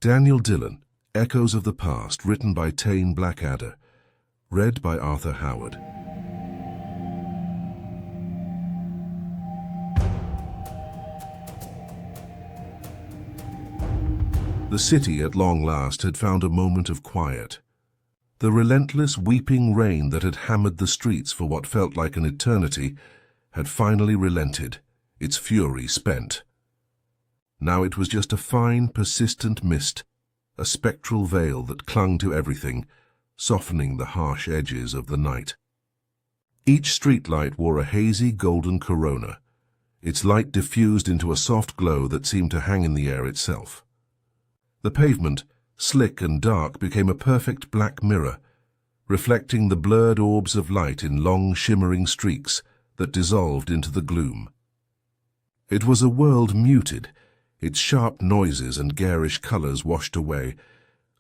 Daniel Dillon, Echoes of the Past, written by Tane Blackadder, read by Arthur Howard. The city at long last had found a moment of quiet. The relentless weeping rain that had hammered the streets for what felt like an eternity had finally relented, its fury spent. Now it was just a fine, persistent mist, a spectral veil that clung to everything, softening the harsh edges of the night. Each streetlight wore a hazy golden corona, its light diffused into a soft glow that seemed to hang in the air itself. The pavement, slick and dark, became a perfect black mirror, reflecting the blurred orbs of light in long, shimmering streaks that dissolved into the gloom. It was a world muted, its sharp noises and garish colors washed away,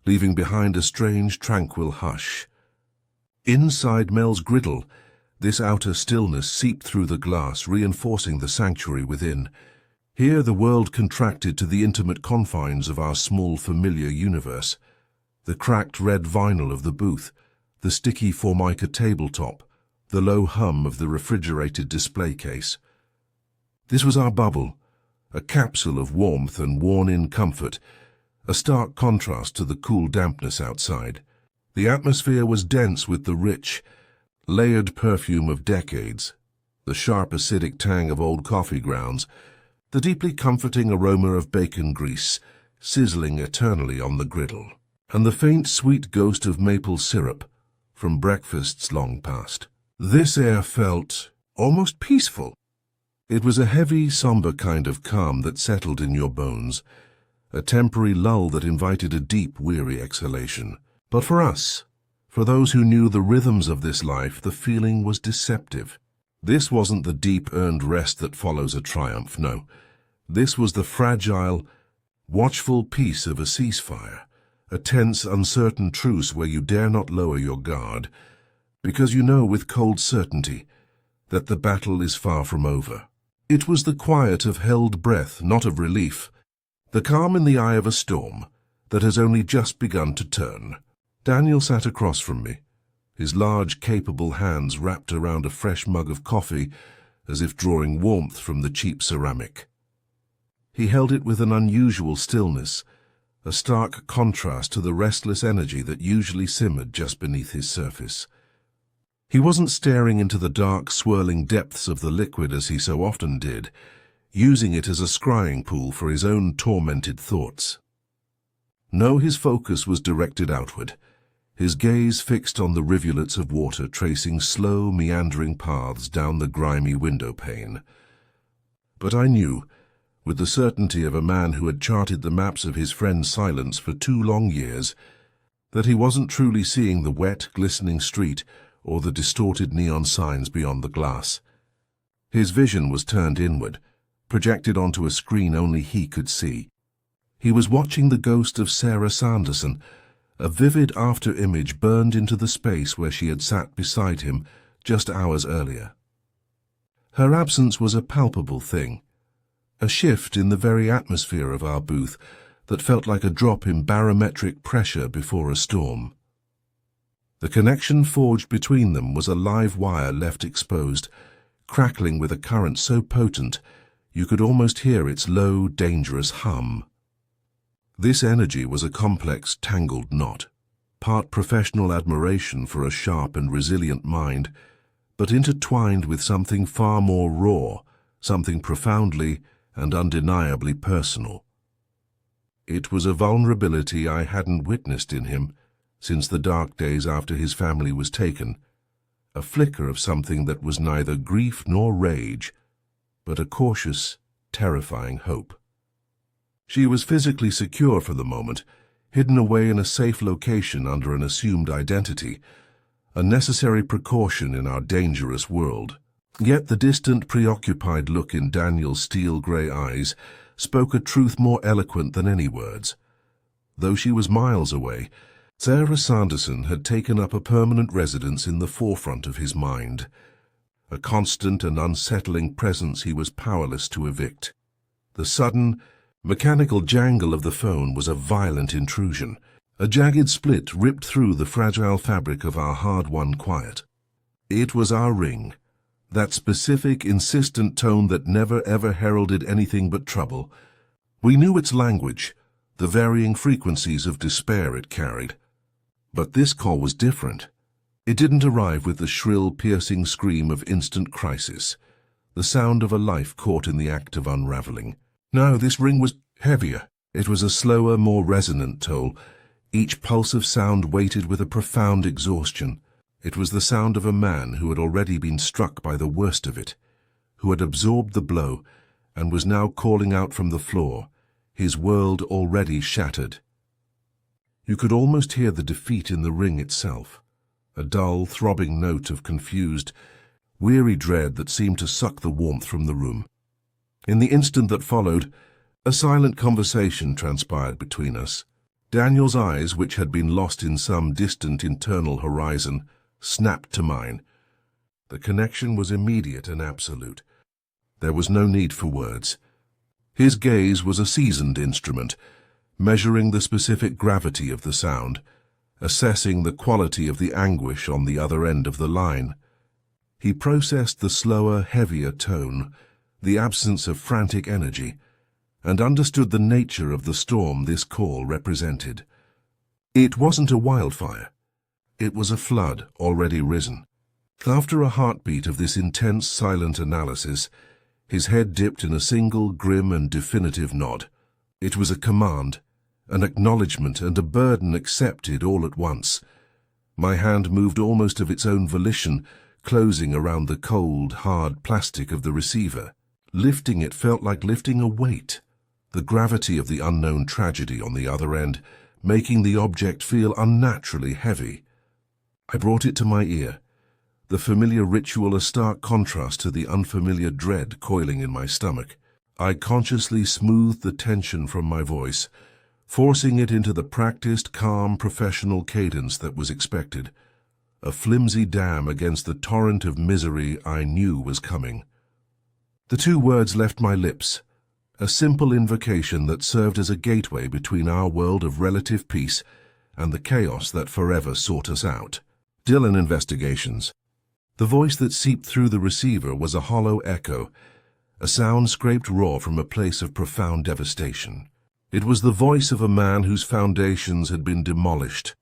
leaving behind a strange, tranquil hush. Inside Mel's griddle, this outer stillness seeped through the glass, reinforcing the sanctuary within. Here the world contracted to the intimate confines of our small, familiar universe. The cracked red vinyl of the booth, the sticky Formica tabletop, the low hum of the refrigerated display case. This was our bubble, a capsule of warmth and worn-in comfort, a stark contrast to the cool dampness outside. The atmosphere was dense with the rich, layered perfume of decades, the sharp acidic tang of old coffee grounds, the deeply comforting aroma of bacon grease sizzling eternally on the griddle, and the faint sweet ghost of maple syrup from breakfasts long past. This air felt almost peaceful. It was a heavy, somber kind of calm that settled in your bones, a temporary lull that invited a deep, weary exhalation. But for us, for those who knew the rhythms of this life, the feeling was deceptive. This wasn't the deep, earned rest that follows a triumph, no. This was the fragile, watchful peace of a ceasefire, a tense, uncertain truce where you dare not lower your guard, because you know with cold certainty that the battle is far from over. It was the quiet of held breath, not of relief, the calm in the eye of a storm that has only just begun to turn. Daniel sat across from me, his large, capable hands wrapped around a fresh mug of coffee as if drawing warmth from the cheap ceramic. He held it with an unusual stillness, a stark contrast to the restless energy that usually simmered just beneath his surface. He wasn't staring into the dark, swirling depths of the liquid as he so often did, using it as a scrying pool for his own tormented thoughts. No, his focus was directed outward, his gaze fixed on the rivulets of water tracing slow, meandering paths down the grimy window pane. But I knew, with the certainty of a man who had charted the maps of his friend's silence for 2 long years, that he wasn't truly seeing the wet, glistening street or the distorted neon signs beyond the glass. His vision was turned inward, projected onto a screen only he could see. He was watching the ghost of Sarah Sanderson, a vivid after-image burned into the space where she had sat beside him just hours earlier. Her absence was a palpable thing, a shift in the very atmosphere of our booth that felt like a drop in barometric pressure before a storm. The connection forged between them was a live wire left exposed, crackling with a current so potent you could almost hear its low, dangerous hum. This energy was a complex, tangled knot, part professional admiration for a sharp and resilient mind, but intertwined with something far more raw, something profoundly and undeniably personal. It was a vulnerability I hadn't witnessed in him since the dark days after his family was taken, a flicker of something that was neither grief nor rage, but a cautious, terrifying hope. She was physically secure for the moment, hidden away in a safe location under an assumed identity, a necessary precaution in our dangerous world. Yet the distant, preoccupied look in Daniel's steel-gray eyes spoke a truth more eloquent than any words. Though she was miles away, Sarah Sanderson had taken up a permanent residence in the forefront of his mind, a constant and unsettling presence he was powerless to evict. The sudden, Mechanical jangle of the phone was a violent intrusion. A jagged split ripped through the fragile fabric of our hard-won quiet. It was our ring, that specific, insistent tone that never ever heralded anything but trouble. We knew its language, the varying frequencies of despair it carried. But this call was different. It didn't arrive with the shrill, piercing scream of instant crisis, the sound of a life caught in the act of unraveling. No, this ring was heavier. It was a slower, more resonant toll, each pulse of sound weighted with a profound exhaustion. It was the sound of a man who had already been struck by the worst of it, who had absorbed the blow and was now calling out from the floor, his world already shattered. You could almost hear the defeat in the ring itself, a dull, throbbing note of confused, weary dread that seemed to suck the warmth from the room. In the instant that followed, a silent conversation transpired between us. Daniel's eyes, which had been lost in some distant internal horizon, snapped to mine. The connection was immediate and absolute. There was no need for words. His gaze was a seasoned instrument, measuring the specific gravity of the sound, assessing the quality of the anguish on the other end of the line. He processed the slower, heavier tone, the absence of frantic energy, and understood the nature of the storm this call represented. It wasn't a wildfire. It was a flood already risen. After a heartbeat of this intense, silent analysis, his head dipped in a single, grim and definitive nod. It was a command, an acknowledgement and a burden accepted all at once. My hand moved almost of its own volition, closing around the cold, hard plastic of the receiver. Lifting it felt like lifting a weight, the gravity of the unknown tragedy on the other end, making the object feel unnaturally heavy. I brought it to my ear, the familiar ritual a stark contrast to the unfamiliar dread coiling in my stomach. I consciously smoothed the tension from my voice, forcing it into the practiced, calm, professional cadence that was expected, a flimsy dam against the torrent of misery I knew was coming. The two words left my lips, a simple invocation that served as a gateway between our world of relative peace and the chaos that forever sought us out. Dillon Investigations. The voice that seeped through the receiver was a hollow echo, a sound scraped raw from a place of profound devastation. It was the voice of a man whose foundations had been demolished,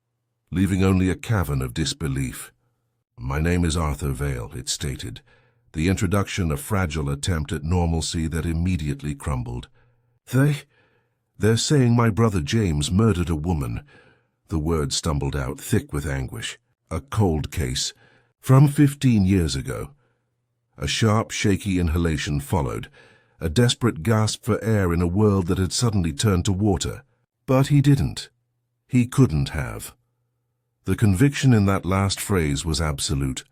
leaving only a cavern of disbelief. "My name is Arthur Vale," it stated, the introduction a fragile attempt at normalcy that immediately crumbled. They're saying my brother James murdered a woman." The words stumbled out, thick with anguish. "A cold case. From 15 years ago." A sharp, shaky inhalation followed, a desperate gasp for air in a world that had suddenly turned to water. But he didn't. He couldn't have. The conviction in that last phrase was absolute,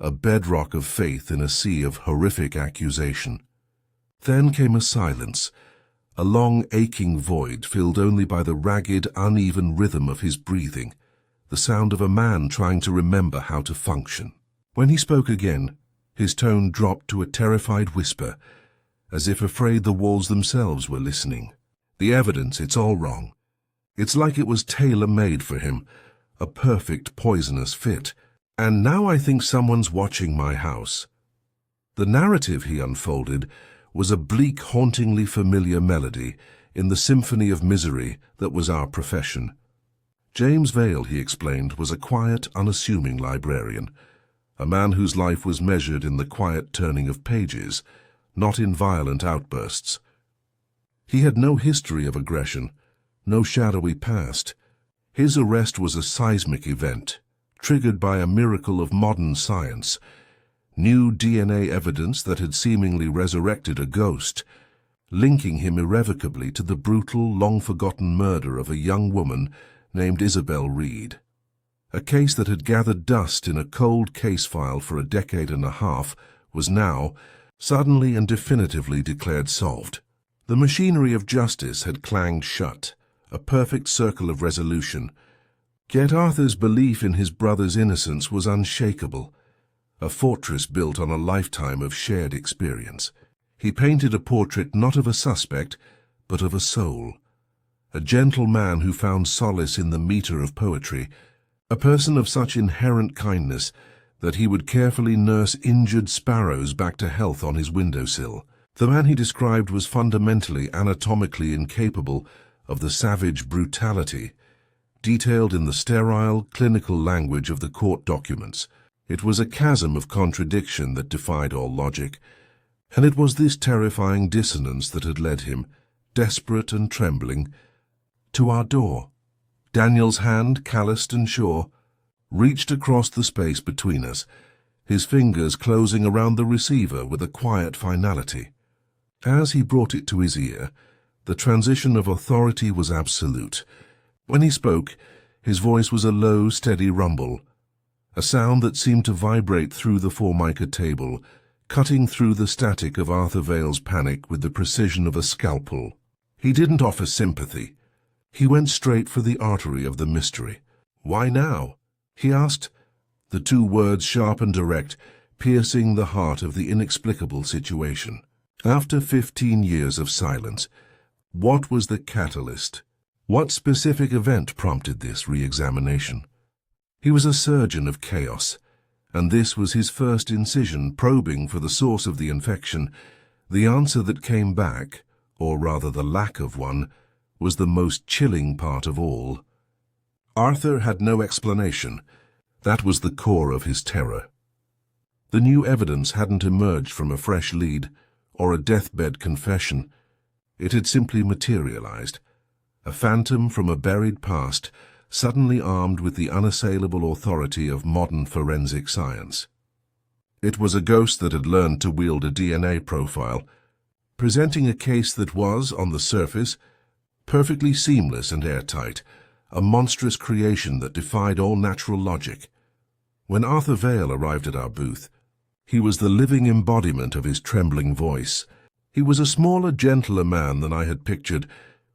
a bedrock of faith in a sea of horrific accusation. Then came a silence, a long, aching void filled only by the ragged, uneven rhythm of his breathing, the sound of a man trying to remember how to function. When he spoke again, his tone dropped to a terrified whisper, as if afraid the walls themselves were listening. "The evidence, it's all wrong. It's like it was tailor-made for him, a perfect poisonous fit. And now I think someone's watching my house." The narrative he unfolded was a bleak, hauntingly familiar melody in the symphony of misery that was our profession. James Vale, he explained, was a quiet, unassuming librarian, a man whose life was measured in the quiet turning of pages, not in violent outbursts. He had no history of aggression, no shadowy past. His arrest was a seismic event, triggered by a miracle of modern science, new DNA evidence that had seemingly resurrected a ghost, linking him irrevocably to the brutal, long-forgotten murder of a young woman named Isabel Reed. A case that had gathered dust in a cold case file for a decade and a half was now, suddenly and definitively declared solved. The machinery of justice had clanged shut, a perfect circle of resolution. Yet Arthur's belief in his brother's innocence was unshakable, a fortress built on a lifetime of shared experience. He painted a portrait not of a suspect, but of a soul. A gentle man who found solace in the meter of poetry, a person of such inherent kindness that he would carefully nurse injured sparrows back to health on his windowsill. The man he described was fundamentally anatomically incapable of the savage brutality detailed in the sterile, clinical language of the court documents. It was a chasm of contradiction that defied all logic, and it was this terrifying dissonance that had led him, desperate and trembling, to our door. Daniel's hand, calloused and sure, reached across the space between us, his fingers closing around the receiver with a quiet finality. As he brought it to his ear, the transition of authority was absolute. When he spoke, his voice was a low, steady rumble, a sound that seemed to vibrate through the formica table, cutting through the static of Arthur Vale's panic with the precision of a scalpel. He didn't offer sympathy. He went straight for the artery of the mystery. "Why now?" he asked, the two words sharp and direct, piercing the heart of the inexplicable situation. After 15 years of silence, what was the catalyst? What specific event prompted this re-examination? He was a surgeon of chaos, and this was his first incision probing for the source of the infection. The answer that came back, or rather the lack of one, was the most chilling part of all. Arthur had no explanation. That was the core of his terror. The new evidence hadn't emerged from a fresh lead or a deathbed confession. It had simply materialized. A phantom from a buried past, suddenly armed with the unassailable authority of modern forensic science. It was a ghost that had learned to wield a DNA profile, presenting a case that was, on the surface, perfectly seamless and airtight, a monstrous creation that defied all natural logic. When Arthur Vale arrived at our booth, he was the living embodiment of his trembling voice. He was a smaller, gentler man than I had pictured,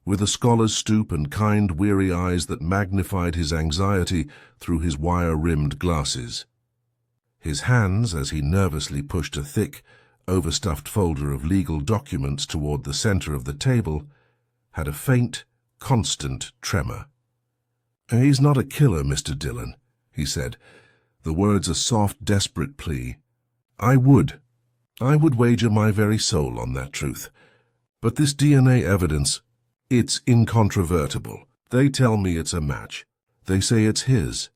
with a scholar's stoop and kind, weary eyes that magnified his anxiety through his wire-rimmed glasses. His hands, as he nervously pushed a thick, overstuffed folder of legal documents toward the center of the table, had a faint, constant tremor. "He's not a killer, Mr. Dillon," he said, the words a soft, desperate plea. I would wager my very soul on that truth. But this DNA evidence, it's incontrovertible. They tell me it's a match. They say it's his.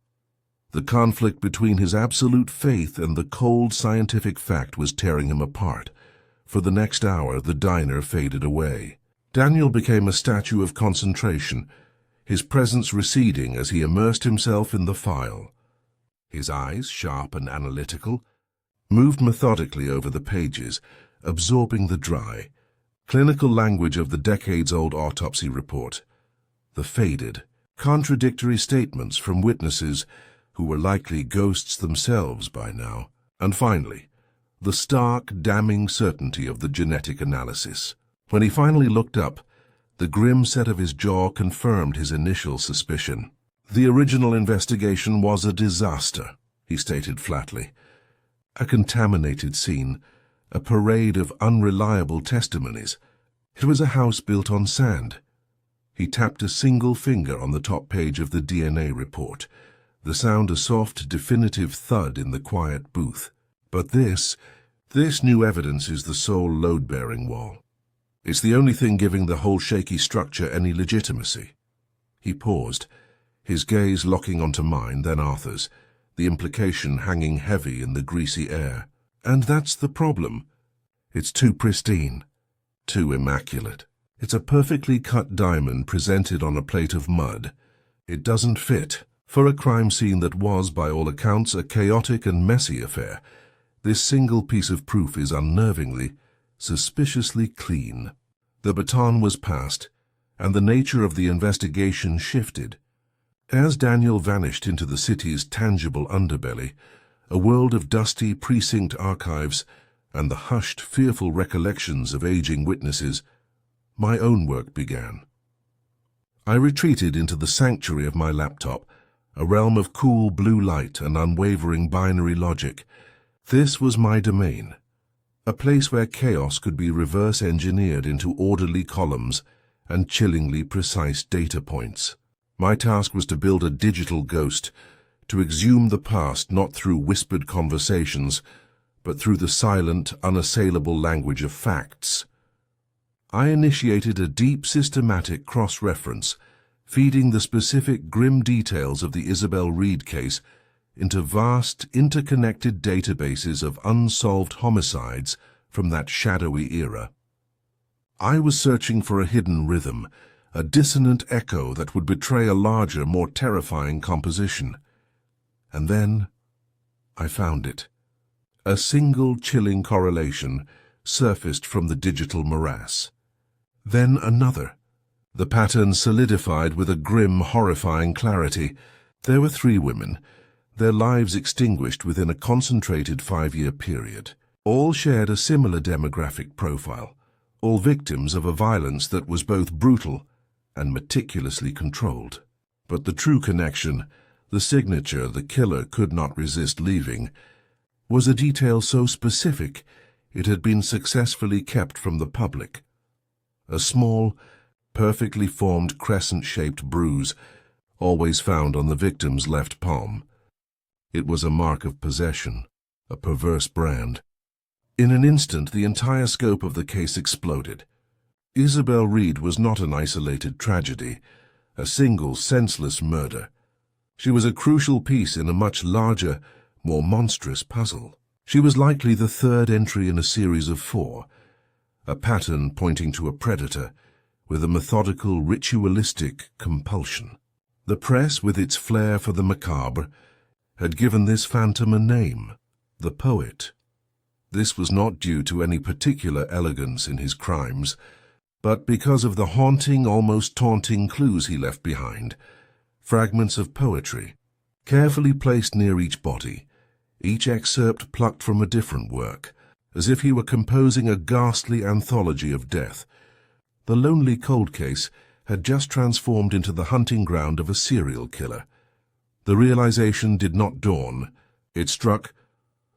The conflict between his absolute faith and the cold scientific fact was tearing him apart. For the next hour, the diner faded away. Daniel became a statue of concentration, his presence receding as he immersed himself in the file. His eyes, sharp and analytical, moved methodically over the pages, absorbing the dry, clinical language of the decades-old autopsy report, the faded, contradictory statements from witnesses who were likely ghosts themselves by now, and finally, the stark, damning certainty of the genetic analysis. When he finally looked up, the grim set of his jaw confirmed his initial suspicion. "The original investigation was a disaster," he stated flatly. "A contaminated scene, a parade of unreliable testimonies. It was a house built on sand." He tapped a single finger on the top page of the DNA report, the sound a soft, definitive thud in the quiet booth. "But this new evidence is the sole load-bearing wall. It's the only thing giving the whole shaky structure any legitimacy." He paused, his gaze locking onto mine, then Arthur's, the implication hanging heavy in the greasy air. "And that's the problem. It's too pristine, too immaculate. It's a perfectly cut diamond presented on a plate of mud. It doesn't fit. For a crime scene that was, by all accounts, a chaotic and messy affair, this single piece of proof is unnervingly, suspiciously clean." The baton was passed, and the nature of the investigation shifted. As Daniel vanished into the city's tangible underbelly, a world of dusty precinct archives and the hushed, fearful recollections of aging witnesses, my own work began. I retreated into the sanctuary of my laptop, a realm of cool blue light and unwavering binary logic. This was my domain, a place where chaos could be reverse-engineered into orderly columns, and chillingly precise data points. My task was to build a digital ghost, to exhume the past not through whispered conversations, but through the silent, unassailable language of facts. I initiated a deep systematic cross-reference, feeding the specific grim details of the Isabel Reed case into vast, interconnected databases of unsolved homicides from that shadowy era. I was searching for a hidden rhythm, a dissonant echo that would betray a larger, more terrifying composition. And then I found it. A single chilling correlation surfaced from the digital morass. Then another. The pattern solidified with a grim, horrifying clarity. There were 3 women, their lives extinguished within a concentrated 5-year period. All shared a similar demographic profile, all victims of a violence that was both brutal and meticulously controlled. But the true connection, the signature the killer could not resist leaving, was a detail so specific it had been successfully kept from the public. A small, perfectly formed crescent-shaped bruise, always found on the victim's left palm. It was a mark of possession, a perverse brand. In an instant, the entire scope of the case exploded. Isabel Reed was not an isolated tragedy, a single senseless murder. She was a crucial piece in a much larger, more monstrous puzzle. She was likely the 3rd entry in a series of 4, a pattern pointing to a predator, with a methodical, ritualistic compulsion. The press, with its flair for the macabre, had given this phantom a name, the Poet. This was not due to any particular elegance in his crimes, but because of the haunting, almost taunting clues he left behind, fragments of poetry, carefully placed near each body, each excerpt plucked from a different work, as if he were composing a ghastly anthology of death. The lonely cold case had just transformed into the hunting ground of a serial killer. The realization did not dawn. It struck,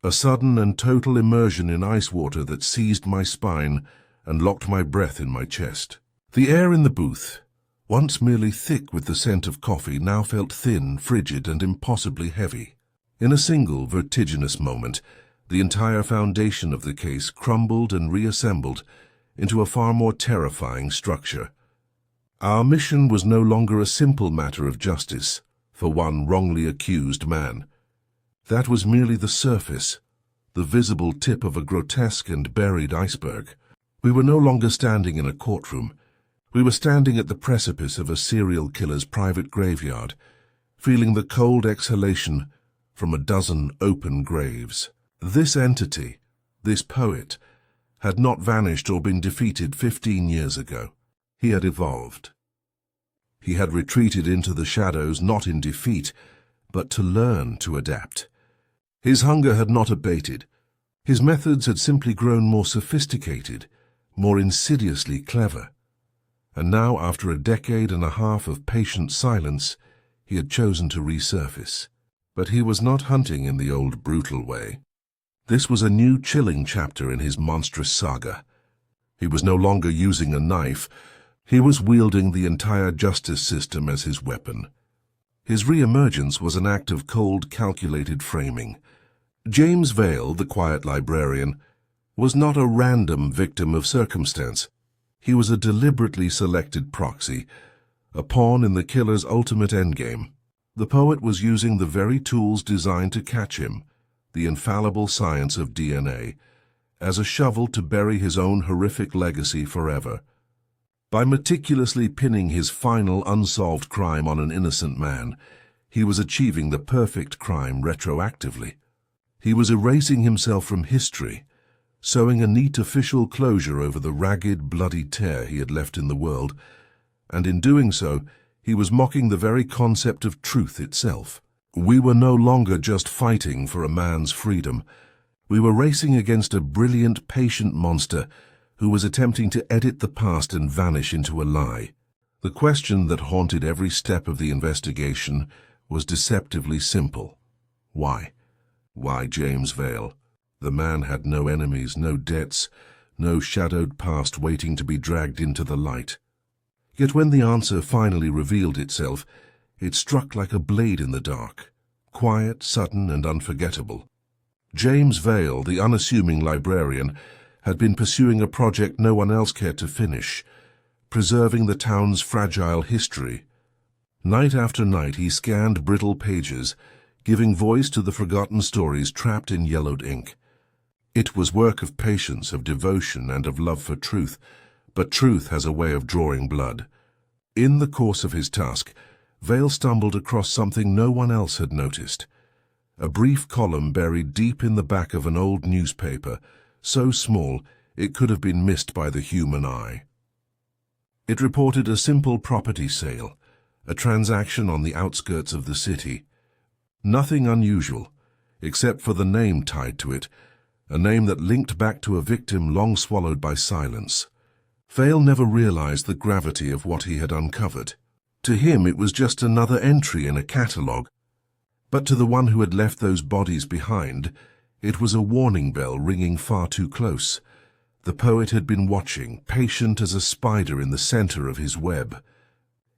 a sudden and total immersion in ice water that seized my spine and locked my breath in my chest. The air in the booth, once merely thick with the scent of coffee, now felt thin, frigid, and impossibly heavy. In a single, vertiginous moment, the entire foundation of the case crumbled and reassembled into a far more terrifying structure. Our mission was no longer a simple matter of justice for one wrongly accused man. That was merely the surface, the visible tip of a grotesque and buried iceberg. We were no longer standing in a courtroom. We were standing at the precipice of a serial killer's private graveyard, feeling the cold exhalation from a dozen open graves. This entity, this poet, had not vanished or been defeated 15 years ago. He had evolved. He had retreated into the shadows not in defeat, but to learn to adapt. His hunger had not abated. His methods had simply grown more sophisticated, more insidiously clever. And now, after a decade and a half of patient silence, he had chosen to resurface. But he was not hunting in the old brutal way. This was a new chilling chapter in his monstrous saga. He was no longer using a knife. He was wielding the entire justice system as his weapon. His re-emergence was an act of cold, calculated framing. James Vale, the quiet librarian, was not a random victim of circumstance. He was a deliberately selected proxy, a pawn in the killer's ultimate endgame. The poet was using the very tools designed to catch him, the infallible science of DNA, as a shovel to bury his own horrific legacy forever. By meticulously pinning his final unsolved crime on an innocent man, he was achieving the perfect crime retroactively. He was erasing himself from history, sewing a neat official closure over the ragged, bloody tear he had left in the world, and in doing so, he was mocking the very concept of truth itself. We were no longer just fighting for a man's freedom. We were racing against a brilliant, patient monster who was attempting to edit the past and vanish into a lie. The question that haunted every step of the investigation was deceptively simple. Why? Why James Vale? The man had no enemies, no debts, no shadowed past waiting to be dragged into the light. Yet when the answer finally revealed itself, it struck like a blade in the dark, quiet, sudden, and unforgettable. James Vale, the unassuming librarian, had been pursuing a project no one else cared to finish, preserving the town's fragile history. Night after night he scanned brittle pages, giving voice to the forgotten stories trapped in yellowed ink. It was work of patience, of devotion, and of love for truth, but truth has a way of drawing blood. In the course of his task, Vale stumbled across something no one else had noticed. A brief column buried deep in the back of an old newspaper, so small it could have been missed by the human eye. It reported a simple property sale, a transaction on the outskirts of the city. Nothing unusual, except for the name tied to it, a name that linked back to a victim long swallowed by silence. Vale never realized the gravity of what he had uncovered. To him it was just another entry in a catalogue, but to the one who had left those bodies behind, it was a warning bell ringing far too close. The poet had been watching, patient as a spider in the center of his web.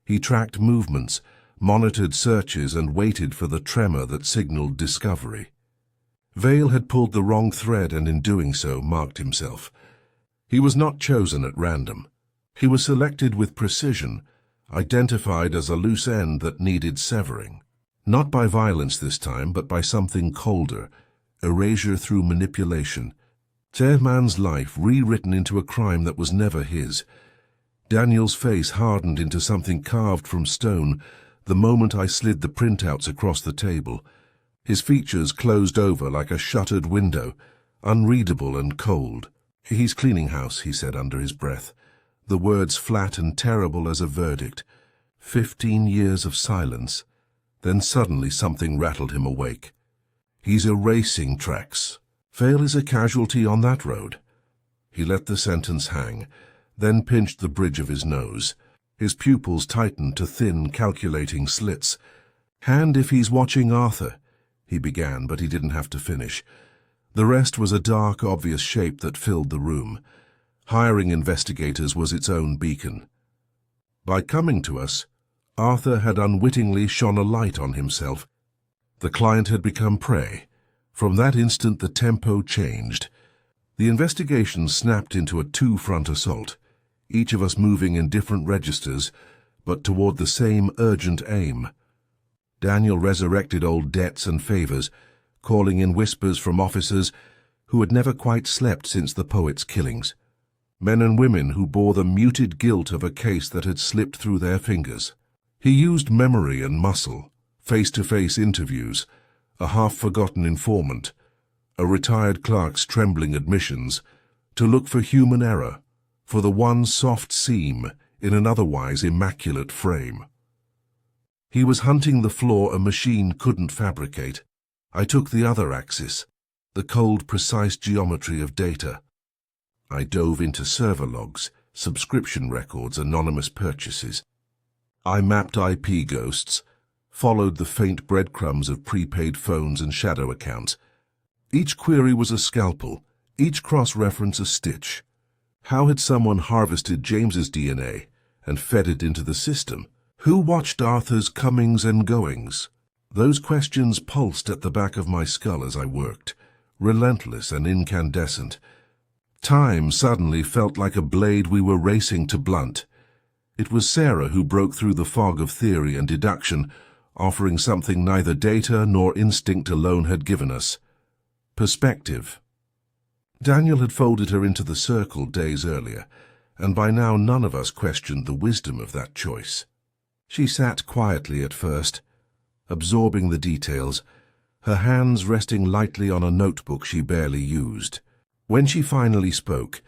He tracked movements, monitored searches, and waited for the tremor that signaled discovery. Vale had pulled the wrong thread and in doing so marked himself. He was not chosen at random. He was selected with precision, identified as a loose end that needed severing. Not by violence this time, but by something colder, erasure through manipulation. Man's life rewritten into a crime that was never his. Daniel's face hardened into something carved from stone the moment I slid the printouts across the table. His features closed over like a shuttered window, unreadable and cold. "He's cleaning house," he said under his breath, the words flat and terrible as a verdict. 15 years of silence. Then suddenly something rattled him awake. "He's erasing tracks. Vale is a casualty on that road." He let the sentence hang, then pinched the bridge of his nose. His pupils tightened to thin, calculating slits. "And if he's watching Arthur," he began, but he didn't have to finish. The rest was a dark, obvious shape that filled the room. Hiring investigators was its own beacon. By coming to us, Arthur had unwittingly shone a light on himself. The client had become prey. From that instant the tempo changed. The investigation snapped into a two-front assault, each of us moving in different registers, but toward the same urgent aim. Daniel resurrected old debts and favors, calling in whispers from officers who had never quite slept since the poet's killings. Men and women who bore the muted guilt of a case that had slipped through their fingers. He used memory and muscle, face-to-face interviews, a half-forgotten informant, a retired clerk's trembling admissions, to look for human error, for the one soft seam in an otherwise immaculate frame. He was hunting the flaw a machine couldn't fabricate. I took the other axis, the cold, precise geometry of data. I dove into server logs, subscription records, anonymous purchases. I mapped IP ghosts, followed the faint breadcrumbs of prepaid phones and shadow accounts. Each query was a scalpel, each cross-reference a stitch. How had someone harvested James's DNA and fed it into the system? Who watched Arthur's comings and goings? Those questions pulsed at the back of my skull as I worked, relentless and incandescent. Time suddenly felt like a blade we were racing to blunt. It was Sarah who broke through the fog of theory and deduction, offering something neither data nor instinct alone had given us: perspective. Daniel had folded her into the circle days earlier, and by now none of us questioned the wisdom of that choice. She sat quietly at first, absorbing the details, her hands resting lightly on a notebook she barely used. When she finally spoke,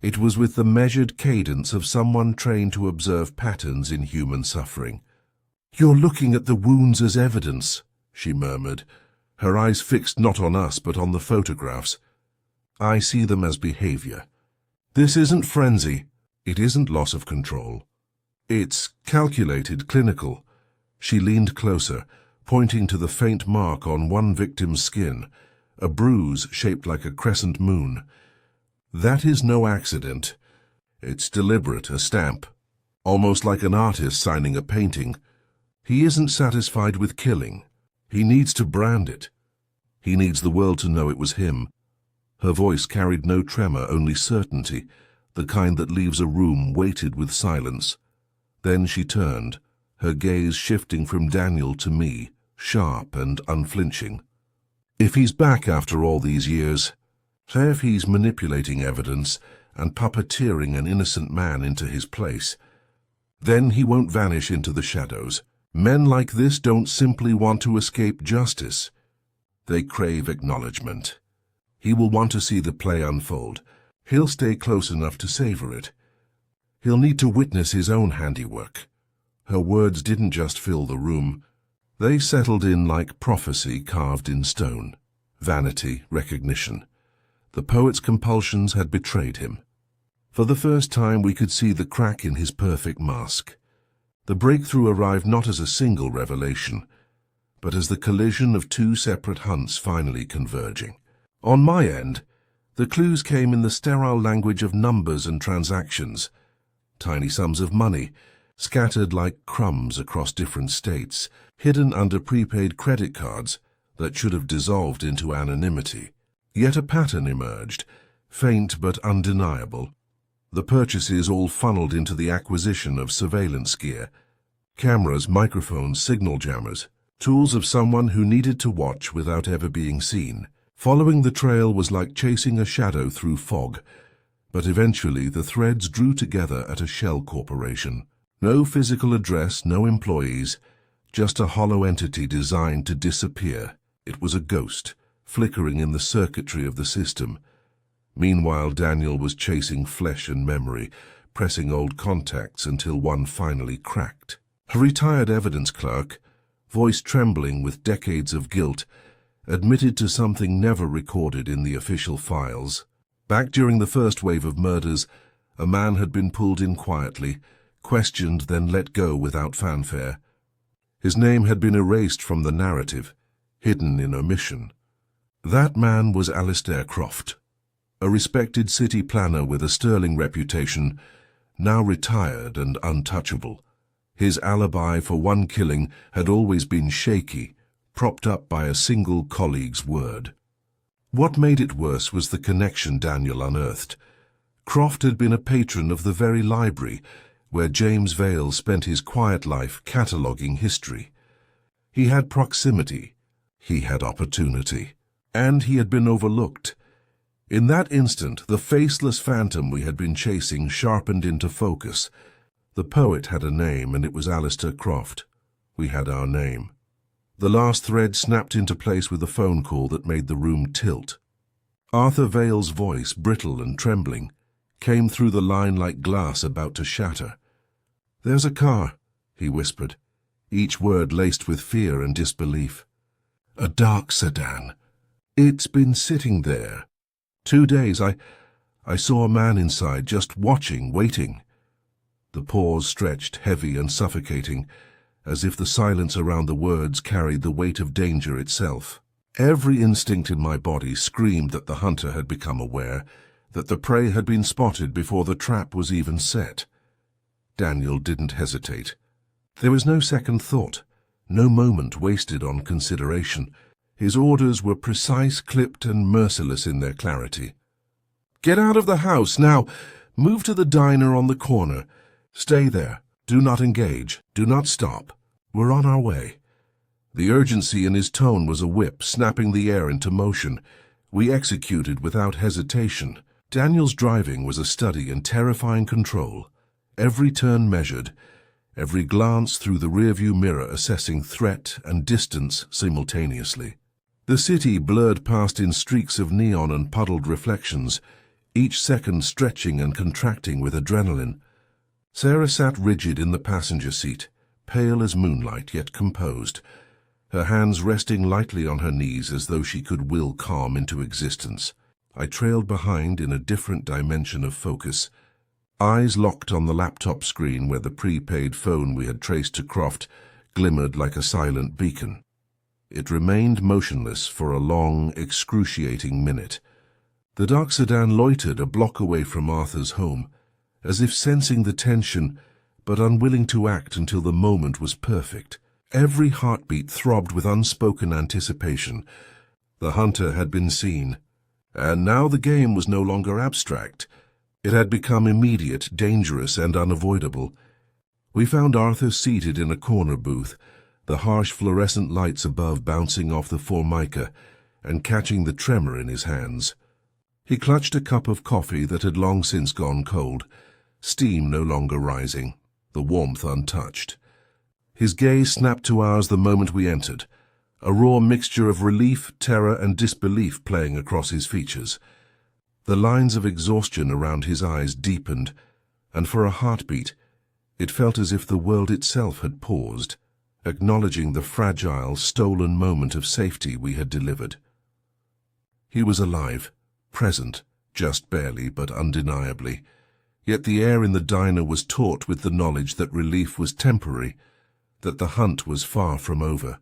it was with the measured cadence of someone trained to observe patterns in human suffering. "You're looking at the wounds as evidence," she murmured, her eyes fixed not on us but on the photographs. "I see them as behavior. This isn't frenzy. It isn't loss of control. It's calculated, clinical." She leaned closer, pointing to the faint mark on one victim's skin, a bruise shaped like a crescent moon. "That is no accident. It's deliberate, a stamp." almost like an artist signing a painting. He isn't satisfied with killing. He needs to brand it. He needs the world to know it was him. Her voice carried no tremor, only certainty, the kind that leaves a room weighted with silence. Then she turned, her gaze shifting from Daniel to me, sharp and unflinching. If he's back after all these years, say if he's manipulating evidence and puppeteering an innocent man into his place, then he won't vanish into the shadows. Men like this don't simply want to escape justice. They crave acknowledgement. He will want to see the play unfold. He'll stay close enough to savor it. He'll need to witness his own handiwork. Her words didn't just fill the room. They settled in like prophecy carved in stone. Vanity, recognition. The poet's compulsions had betrayed him. For the first time we could see the crack in his perfect mask. The breakthrough arrived not as a single revelation, but as the collision of two separate hunts finally converging. On my end, the clues came in the sterile language of numbers and transactions. Tiny sums of money, scattered like crumbs across different states, hidden under prepaid credit cards that should have dissolved into anonymity. Yet a pattern emerged, faint but undeniable. The purchases all funneled into the acquisition of surveillance gear. Cameras, microphones, signal jammers, tools of someone who needed to watch without ever being seen. Following the trail was like chasing a shadow through fog, but eventually the threads drew together at a shell corporation. No physical address, no employees, just a hollow entity designed to disappear. It was a ghost, flickering in the circuitry of the system. Meanwhile, Daniel was chasing flesh and memory, pressing old contacts until one finally cracked. A retired evidence clerk, voice trembling with decades of guilt, admitted to something never recorded in the official files. Back during the first wave of murders, a man had been pulled in quietly, questioned, then let go without fanfare. His name had been erased from the narrative, hidden in omission. That man was Alistair Croft, a respected city planner with a sterling reputation, now retired and untouchable. His alibi for one killing had always been shaky, propped up by a single colleague's word. What made it worse was the connection Daniel unearthed. Croft had been a patron of the very library where James Vale spent his quiet life cataloguing history. He had proximity, he had opportunity, and he had been overlooked. In that instant, the faceless phantom we had been chasing sharpened into focus. The poet had a name, and it was Alistair Croft. We had our name. The last thread snapped into place with a phone call that made the room tilt. Arthur Vale's voice, brittle and trembling, came through the line like glass about to shatter. "There's a car," he whispered, each word laced with fear and disbelief. "A dark sedan. It's been sitting there. 2 days. I saw a man inside, just watching, waiting." The pause stretched, heavy and suffocating, as if the silence around the words carried the weight of danger itself. Every instinct in my body screamed that the hunter had become aware, that the prey had been spotted before the trap was even set. Daniel didn't hesitate. There was no second thought, no moment wasted on consideration. His orders were precise, clipped, and merciless in their clarity. "Get out of the house, now! Move to the diner on the corner. Stay there. Do not engage. Do not stop. We're on our way." The urgency in his tone was a whip, snapping the air into motion. We executed without hesitation. Daniel's driving was a study in terrifying control. Every turn measured, every glance through the rearview mirror assessing threat and distance simultaneously. The city blurred past in streaks of neon and puddled reflections, each second stretching and contracting with adrenaline. Sarah sat rigid in the passenger seat, pale as moonlight, yet composed, her hands resting lightly on her knees as though she could will calm into existence. I trailed behind in a different dimension of focus, eyes locked on the laptop screen where the prepaid phone we had traced to Croft glimmered like a silent beacon. It remained motionless for a long, excruciating minute. The dark sedan loitered a block away from Arthur's home, as if sensing the tension, but unwilling to act until the moment was perfect. Every heartbeat throbbed with unspoken anticipation. The hunter had been seen, and now the game was no longer abstract. It had become immediate, dangerous, and unavoidable. We found Arthur seated in a corner booth, the harsh fluorescent lights above bouncing off the formica and catching the tremor in his hands. He clutched a cup of coffee that had long since gone cold, steam no longer rising, the warmth untouched. His gaze snapped to ours the moment we entered, a raw mixture of relief, terror, and disbelief playing across his features. The lines of exhaustion around his eyes deepened, and for a heartbeat, it felt as if the world itself had paused, acknowledging the fragile, stolen moment of safety we had delivered. He was alive, present, just barely but undeniably, yet the air in the diner was taut with the knowledge that relief was temporary, that the hunt was far from over.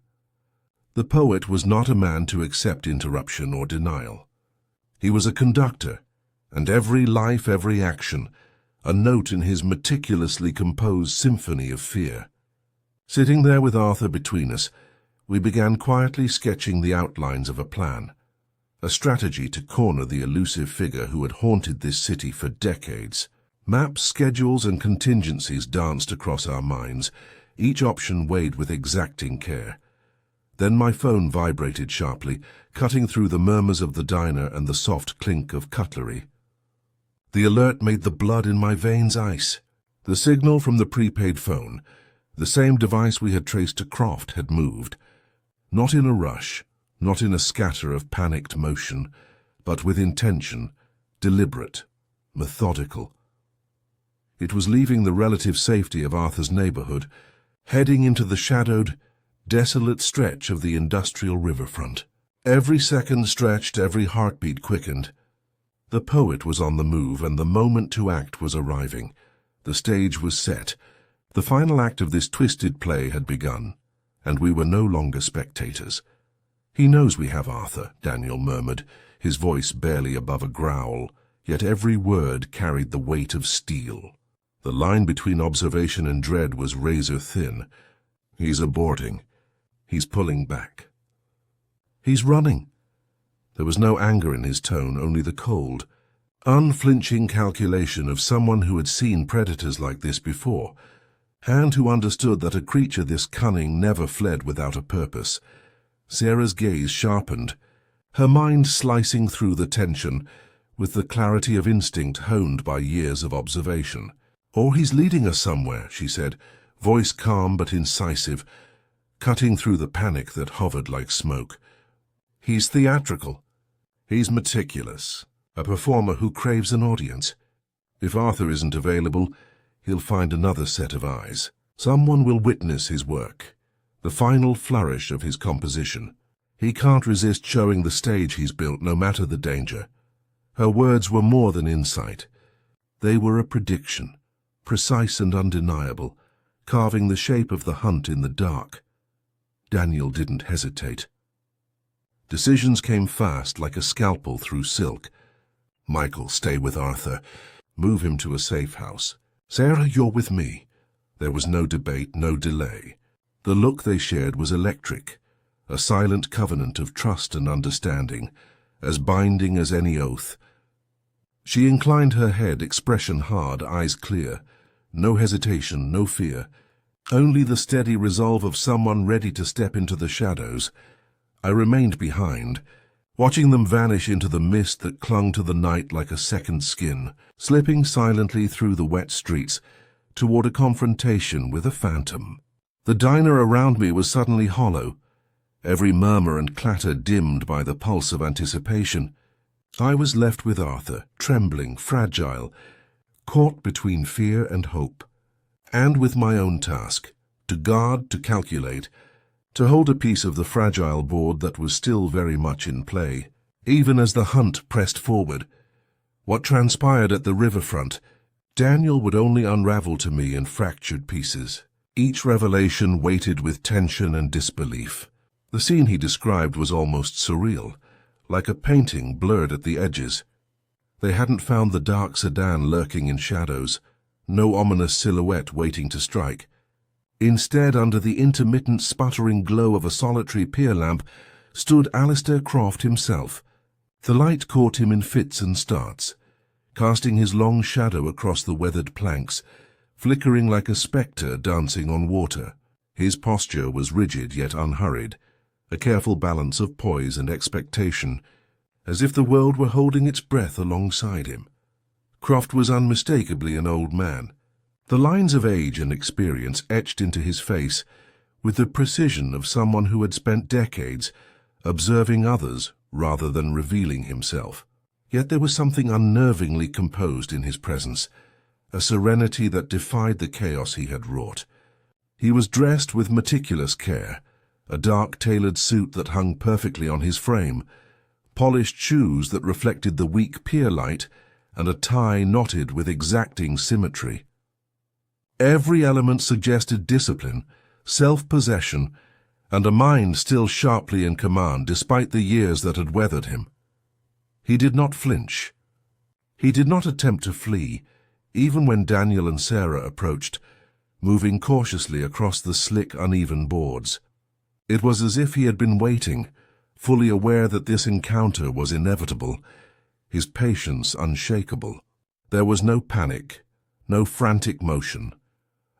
The poet was not a man to accept interruption or denial. He was a conductor, and every life, every action, a note in his meticulously composed symphony of fear. Sitting there with Arthur between us, we began quietly sketching the outlines of a plan, a strategy to corner the elusive figure who had haunted this city for decades. Maps, schedules, and contingencies danced across our minds, each option weighed with exacting care. Then my phone vibrated sharply, cutting through the murmurs of the diner and the soft clink of cutlery. The alert made the blood in my veins ice. The signal from the prepaid phone, the same device we had traced to Croft, had moved. Not in a rush, not in a scatter of panicked motion, but with intention, deliberate, methodical. It was leaving the relative safety of Arthur's neighborhood, heading into the shadowed, desolate stretch of the industrial riverfront. Every second stretched, every heartbeat quickened. The poet was on the move, and the moment to act was arriving. The stage was set. The final act of this twisted play had begun, and we were no longer spectators. "He knows we have Arthur," Daniel murmured, his voice barely above a growl, yet every word carried the weight of steel. The line between observation and dread was razor thin. "He's aborting. He's pulling back. He's running." There was no anger in his tone, only the cold, unflinching calculation of someone who had seen predators like this before, and who understood that a creature this cunning never fled without a purpose. Sarah's gaze sharpened, her mind slicing through the tension with the clarity of instinct honed by years of observation. "Or he's leading us somewhere," she said, voice calm but incisive, cutting through the panic that hovered like smoke. "He's theatrical. He's meticulous, a performer who craves an audience. If Arthur isn't available, he'll find another set of eyes. Someone will witness his work, the final flourish of his composition. He can't resist showing the stage he's built, no matter the danger." Her words were more than insight. They were a prediction, precise and undeniable, carving the shape of the hunt in the dark. Daniel didn't hesitate. Decisions came fast, like a scalpel through silk. "Michael, stay with Arthur. Move him to a safe house. Sarah, you're with me." There was no debate, no delay. The look they shared was electric, a silent covenant of trust and understanding, as binding as any oath. She inclined her head, expression hard, eyes clear. No hesitation, no fear, only the steady resolve of someone ready to step into the shadows. I remained behind, watching them vanish into the mist that clung to the night like a second skin, slipping silently through the wet streets toward a confrontation with a phantom. The diner around me was suddenly hollow, every murmur and clatter dimmed by the pulse of anticipation. I was left with Arthur, trembling, fragile, caught between fear and hope, and with my own task, to guard, to calculate, to hold a piece of the fragile board that was still very much in play. Even as the hunt pressed forward, what transpired at the riverfront, Daniel would only unravel to me in fractured pieces, each revelation weighted with tension and disbelief. The scene he described was almost surreal, like a painting blurred at the edges. They hadn't found the dark sedan lurking in shadows. no ominous silhouette waiting to strike. Instead, under the intermittent sputtering glow of a solitary pier lamp, stood Alistair Croft himself. The light caught him in fits and starts, casting his long shadow across the weathered planks, flickering like a spectre dancing on water. His posture was rigid yet unhurried, a careful balance of poise and expectation, as if the world were holding its breath alongside him. Croft was unmistakably an old man, the lines of age and experience etched into his face with the precision of someone who had spent decades observing others rather than revealing himself. Yet there was something unnervingly composed in his presence, a serenity that defied the chaos he had wrought. He was dressed with meticulous care, a dark tailored suit that hung perfectly on his frame, polished shoes that reflected the weak pier light, and a tie knotted with exacting symmetry. Every element suggested discipline, self-possession, and a mind still sharply in command despite the years that had weathered him. He did not flinch. He did not attempt to flee, even when Daniel and Sarah approached, moving cautiously across the slick, uneven boards. It was as if he had been waiting, fully aware that this encounter was inevitable, his patience unshakable. There was no panic, no frantic motion,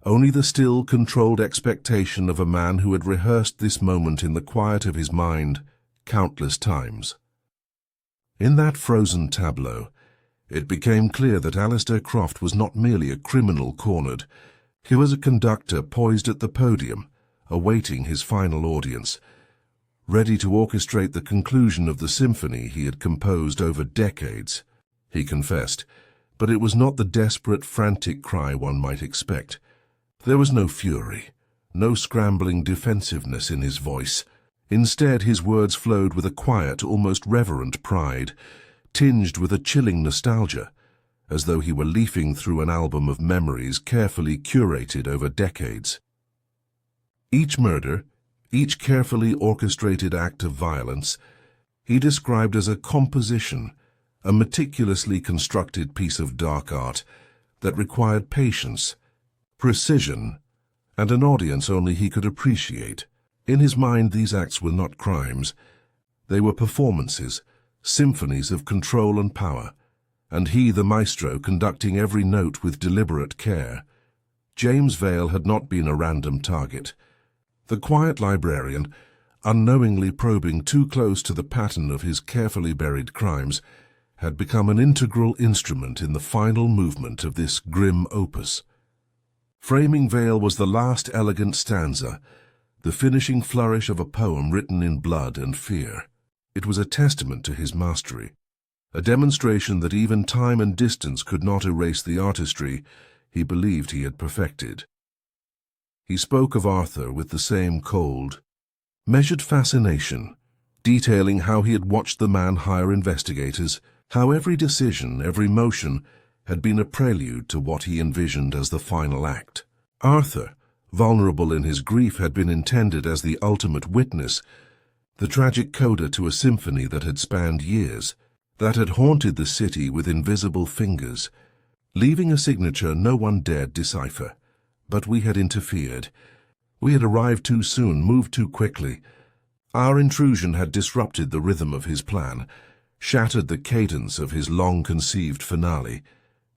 only the still, controlled expectation of a man who had rehearsed this moment in the quiet of his mind countless times. In that frozen tableau, it became clear that Alistair Croft was not merely a criminal cornered. He was a conductor poised at the podium, awaiting his final audience, ready to orchestrate the conclusion of the symphony he had composed over decades. He confessed, but it was not the desperate, frantic cry one might expect. There was no fury, no scrambling defensiveness in his voice. Instead, his words flowed with a quiet, almost reverent pride, tinged with a chilling nostalgia, as though he were leafing through an album of memories carefully curated over decades. Each murder, each carefully orchestrated act of violence, he described as a composition, a meticulously constructed piece of dark art that required patience, precision, and an audience only he could appreciate. In his mind, these acts were not crimes. They were performances, symphonies of control and power, and he, the maestro, conducting every note with deliberate care. James Vale had not been a random target. The quiet librarian, unknowingly probing too close to the pattern of his carefully buried crimes, had become an integral instrument in the final movement of this grim opus. Framing Vale was the last elegant stanza, the finishing flourish of a poem written in blood and fear. It was a testament to his mastery, a demonstration that even time and distance could not erase the artistry he believed he had perfected. He spoke of Arthur with the same cold, measured fascination, detailing how he had watched the man hire investigators, how every decision, every motion, had been a prelude to what he envisioned as the final act. Arthur, vulnerable in his grief, had been intended as the ultimate witness, the tragic coda to a symphony that had spanned years, that had haunted the city with invisible fingers, leaving a signature no one dared decipher. But we had interfered. We had arrived too soon, moved too quickly. Our intrusion had disrupted the rhythm of his plan, shattered the cadence of his long-conceived finale.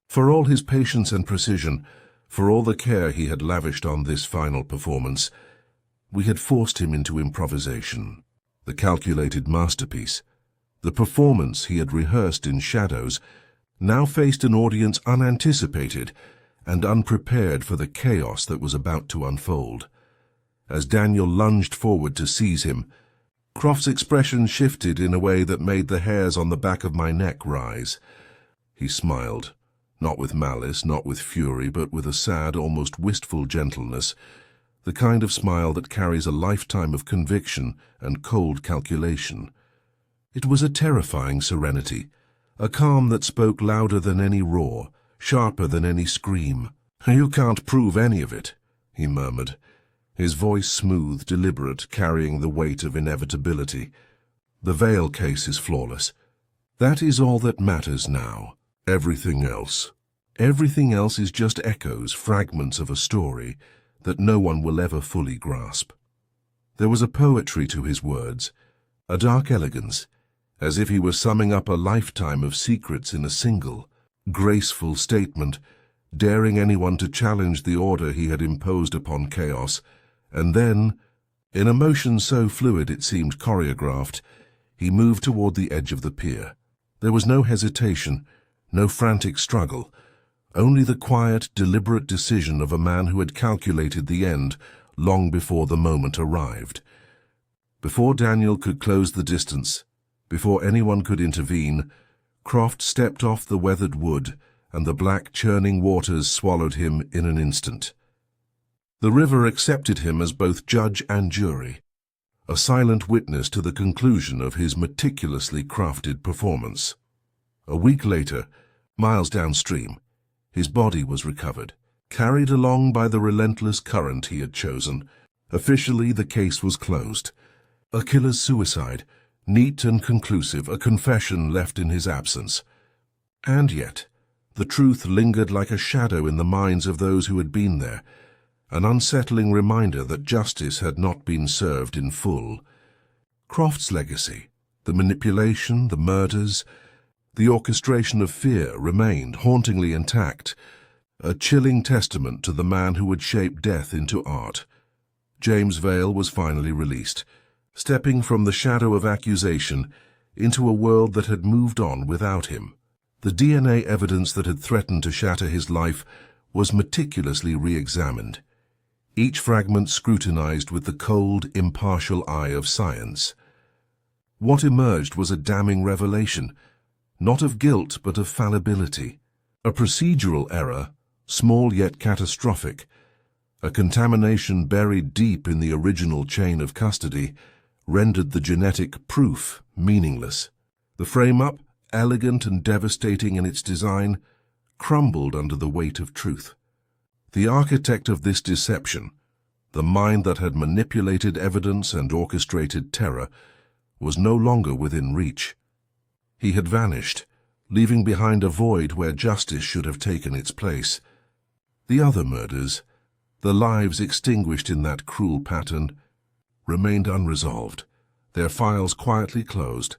For all his patience and precision, for all the care he had lavished on this final performance, we had forced him into improvisation. The calculated masterpiece, the performance he had rehearsed in shadows, now faced an audience unanticipated and unprepared for the chaos that was about to unfold. As Daniel lunged forward to seize him, Croft's expression shifted in a way that made the hairs on the back of my neck rise. He smiled, not with malice, not with fury, but with a sad, almost wistful gentleness, the kind of smile that carries a lifetime of conviction and cold calculation. It was a terrifying serenity, a calm that spoke louder than any roar, sharper than any scream. "You can't prove any of it," he murmured, his voice smooth, deliberate, carrying the weight of inevitability. "The Vale case is flawless. That is all that matters now. Everything else Everything else is just echoes, fragments of a story that no one will ever fully grasp. There was a poetry to his words, a dark elegance, as if he were summing up a lifetime of secrets in a single, graceful statement, daring anyone to challenge the order he had imposed upon chaos. And then, in a motion so fluid it seemed choreographed, he moved toward the edge of the pier. There was no hesitation, no frantic struggle, only the quiet, deliberate decision of a man who had calculated the end long before the moment arrived. Before Daniel could close the distance, before anyone could intervene, Croft stepped off the weathered wood, and the black, churning waters swallowed him in an instant. The river accepted him as both judge and jury, a silent witness to the conclusion of his meticulously crafted performance. A week later, miles downstream, his body was recovered, carried along by the relentless current he had chosen. Officially, the case was closed. A killer's suicide, neat and conclusive, a confession left in his absence. And yet, the truth lingered like a shadow in the minds of those who had been there, an unsettling reminder that justice had not been served in full. Croft's legacy, the manipulation, the murders, the orchestration of fear remained hauntingly intact, a chilling testament to the man who had shaped death into art. James Vale was finally released, stepping from the shadow of accusation into a world that had moved on without him. The DNA evidence that had threatened to shatter his life was meticulously re-examined, each fragment scrutinized with the cold, impartial eye of science. What emerged was a damning revelation, not of guilt but of fallibility, a procedural error, small yet catastrophic, a contamination buried deep in the original chain of custody, rendered the genetic proof meaningless. The frame-up, elegant and devastating in its design, crumbled under the weight of truth. The architect of this deception, the mind that had manipulated evidence and orchestrated terror, was no longer within reach. He had vanished, leaving behind a void where justice should have taken its place. The other murders, the lives extinguished in that cruel pattern, remained unresolved, their files quietly closed,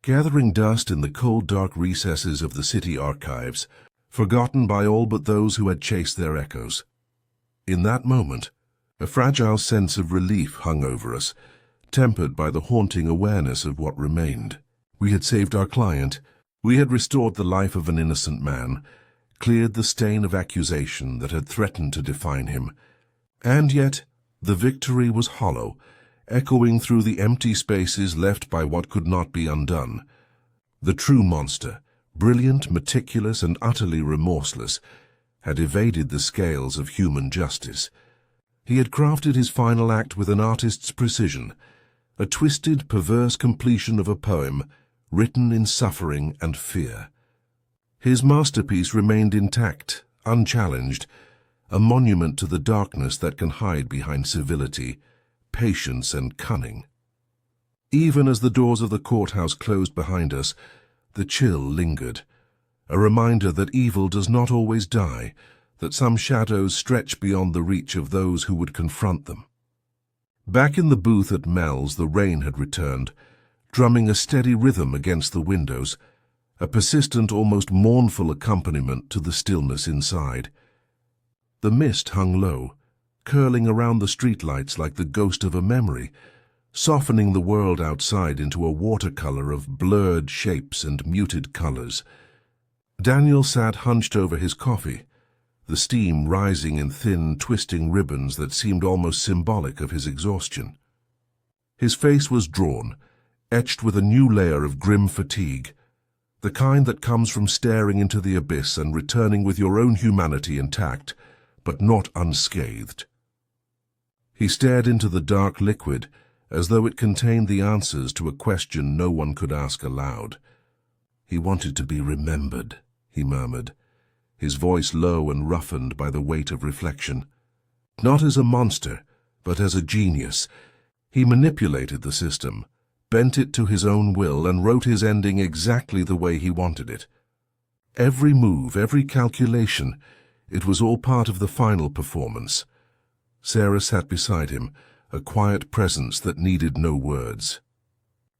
gathering dust in the cold, dark recesses of the city archives, forgotten by all but those who had chased their echoes. In that moment, a fragile sense of relief hung over us, tempered by the haunting awareness of what remained. We had saved our client. We had restored the life of an innocent man, cleared the stain of accusation that had threatened to define him. And yet, the victory was hollow, echoing through the empty spaces left by what could not be undone. The true monster, brilliant, meticulous, and utterly remorseless, had evaded the scales of human justice. He had crafted his final act with an artist's precision, a twisted, perverse completion of a poem written in suffering and fear. His masterpiece remained intact, unchallenged, a monument to the darkness that can hide behind civility, patience, and cunning. Even as the doors of the courthouse closed behind us, the chill lingered, a reminder that evil does not always die, that some shadows stretch beyond the reach of those who would confront them. Back in the booth at Mel's, the rain had returned, drumming a steady rhythm against the windows, a persistent, almost mournful accompaniment to the stillness inside. The mist hung low, curling around the streetlights like the ghost of a memory, softening the world outside into a watercolor of blurred shapes and muted colors. Daniel sat hunched over his coffee, the steam rising in thin, twisting ribbons that seemed almost symbolic of his exhaustion. His face was drawn, etched with a new layer of grim fatigue, the kind that comes from staring into the abyss and returning with your own humanity intact, but not unscathed. He stared into the dark liquid as though it contained the answers to a question no one could ask aloud. He wanted to be remembered, he murmured, his voice low and roughened by the weight of reflection. Not as a monster, but as a genius. He manipulated the system, bent it to his own will, and wrote his ending exactly the way he wanted it. Every move, every calculation, it was all part of the final performance. Sarah sat beside him, a quiet presence that needed no words.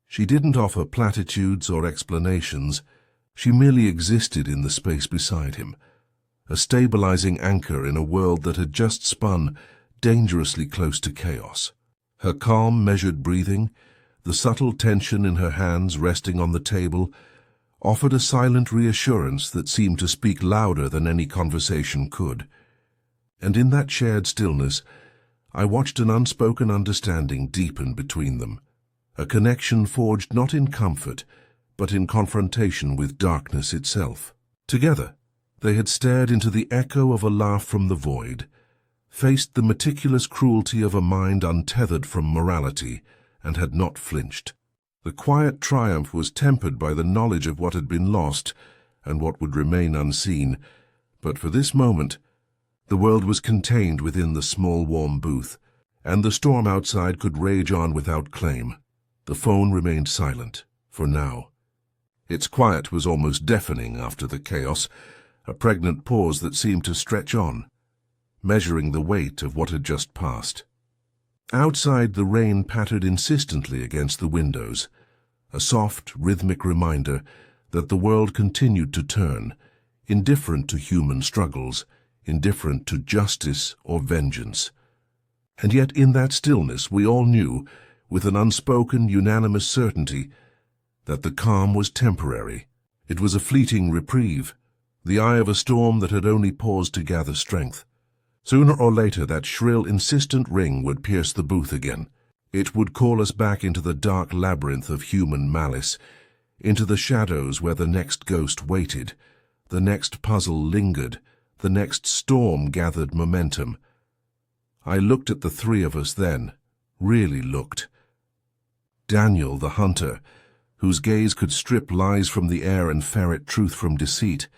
She didn't offer platitudes or explanations. She merely existed in the space beside him, a stabilizing anchor in a world that had just spun dangerously close to chaos. Her calm, measured breathing, the subtle tension in her hands resting on the table, offered a silent reassurance that seemed to speak louder than any conversation could. And in that shared stillness, I watched an unspoken understanding deepen between them, a connection forged not in comfort, but in confrontation with darkness itself. Together, they had stared into the echo of a laugh from the void, faced the meticulous cruelty of a mind untethered from morality, and had not flinched. The quiet triumph was tempered by the knowledge of what had been lost and what would remain unseen, but for this moment, the world was contained within the small warm booth, and the storm outside could rage on without claim. The phone remained silent, for now. Its quiet was almost deafening after the chaos, a pregnant pause that seemed to stretch on, measuring the weight of what had just passed. Outside, the rain pattered insistently against the windows, a soft, rhythmic reminder that the world continued to turn, indifferent to human struggles, indifferent to justice or vengeance. And yet in that stillness we all knew, with an unspoken, unanimous certainty, that the calm was temporary. It was a fleeting reprieve, the eye of a storm that had only paused to gather strength. Sooner or later that shrill, insistent ring would pierce the booth again. It would call us back into the dark labyrinth of human malice, into the shadows where the next ghost waited, the next puzzle lingered, the next storm gathered momentum. I looked at the three of us then, really looked. Daniel, the hunter, whose gaze could strip lies from the air and ferret truth from deceit.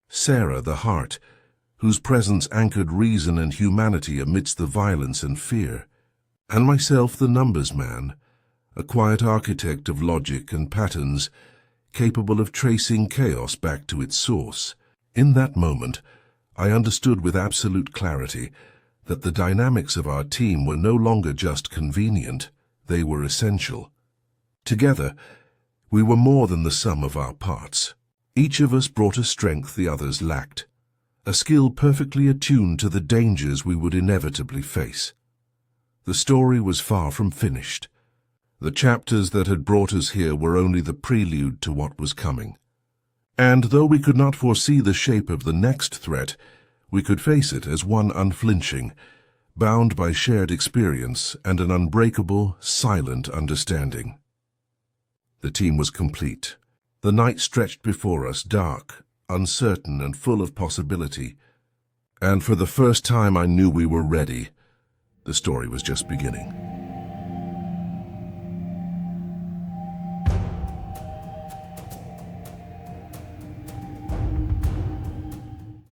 Sarah, the heart, whose presence anchored reason and humanity amidst the violence and fear. And myself, the numbers man, a quiet architect of logic and patterns, capable of tracing chaos back to its source. In that moment, I understood with absolute clarity that the dynamics of our team were no longer just convenient, they were essential. Together, we were more than the sum of our parts. Each of us brought a strength the others lacked, a skill perfectly attuned to the dangers we would inevitably face. The story was far from finished. The chapters that had brought us here were only the prelude to what was coming. And though we could not foresee the shape of the next threat, we could face it as one unflinching, bound by shared experience and an unbreakable, silent understanding. The team was complete. The night stretched before us, dark, uncertain, and full of possibility. And for the first time I knew we were ready. The story was just beginning.